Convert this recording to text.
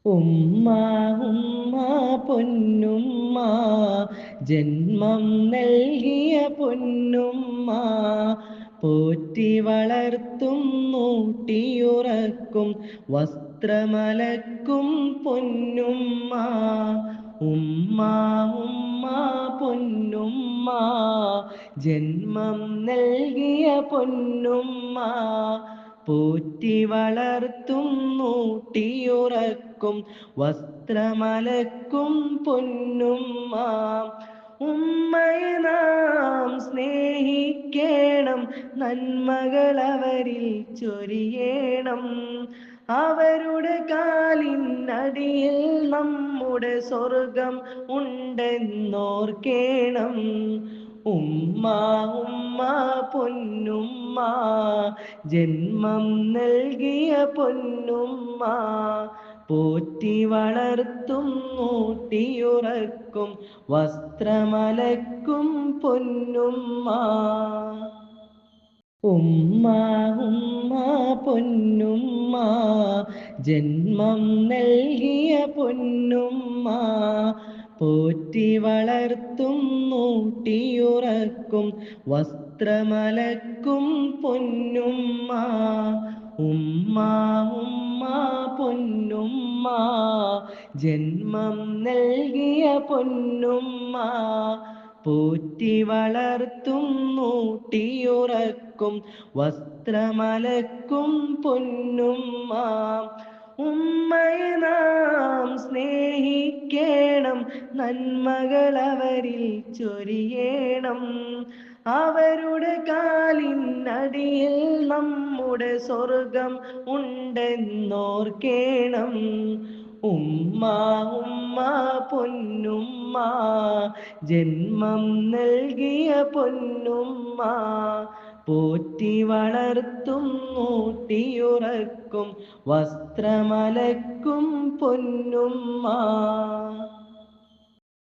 ഉമ്മ ഉമ്മ പൊന്നുമ്മ, ജന്മം നൽകിയ പൊന്നുമ്മ, പോറ്റി വളർത്തും നൂട്ടിയുറക്കും വസ്ത്രമലക്കും പൊന്നുമ്മ. ഉമ്മ ഉമ്മ പൊന്നുമ്മ, ജന്മം നൽകിയ പൊന്നുമ്മ, പോറ്റി വളർത്തും നൂട്ടിയുറക്കും വസ്ത്രമലക്കും പൊന്നുമ്മ. ഉമ്മയെ നാം സ്നേഹിക്കേണം, നന്മകൾ അവരിൽ ചൊരിയേണം. അവരുടെ കാലിനടിയിൽ നമ്മുടെ സ്വർഗം ഉണ്ടെന്നോർക്കേണം. ഉമ്മ ഉമ്മ പൊന്നുമ്മ, ജന്മം നൽകിയ പൊന്നുമ്മ, പോറ്റി വളർത്തും ഊട്ടിയുറക്കും വസ്ത്രമലക്കും പൊന്നുമ്മ. ഉമ്മ ഉമ്മ പൊന്നുമ്മ, ജന്മം നൽകിയ പൊന്നുമ്മ, പോറ്റി വളർത്തും നൂട്ടിയുറക്കും വസ്ത്രമലക്കും പൊന്നുമ്മ. ഉമ്മ ഉമ്മ പൊന്നുമ്മ, ജന്മം നൽകിയ പൊന്നുമ്മ, പോറ്റി വളർത്തും നൂട്ടിയുറക്കും വസ്ത്രമലക്കും പൊന്നുമ്മ. ഉമ്മയെ നാം സ്നേഹിക്കേണം, നന്മകൾ അവരിൽ ചൊരിയേണം. അവരുടെ കാലിനടിയിൽ നമ്മുടെ സ്വർഗം ഉണ്ടെന്നോർക്കേണം. ഉമ്മ ഉമ്മ പൊന്നുമ്മ, ജന്മം നൽകിയ പൊന്നുമ്മ, പോറ്റി വളർത്തും ഊട്ടിയുറക്കും വസ്ത്രമലക്കും പൊന്നുമ്മ.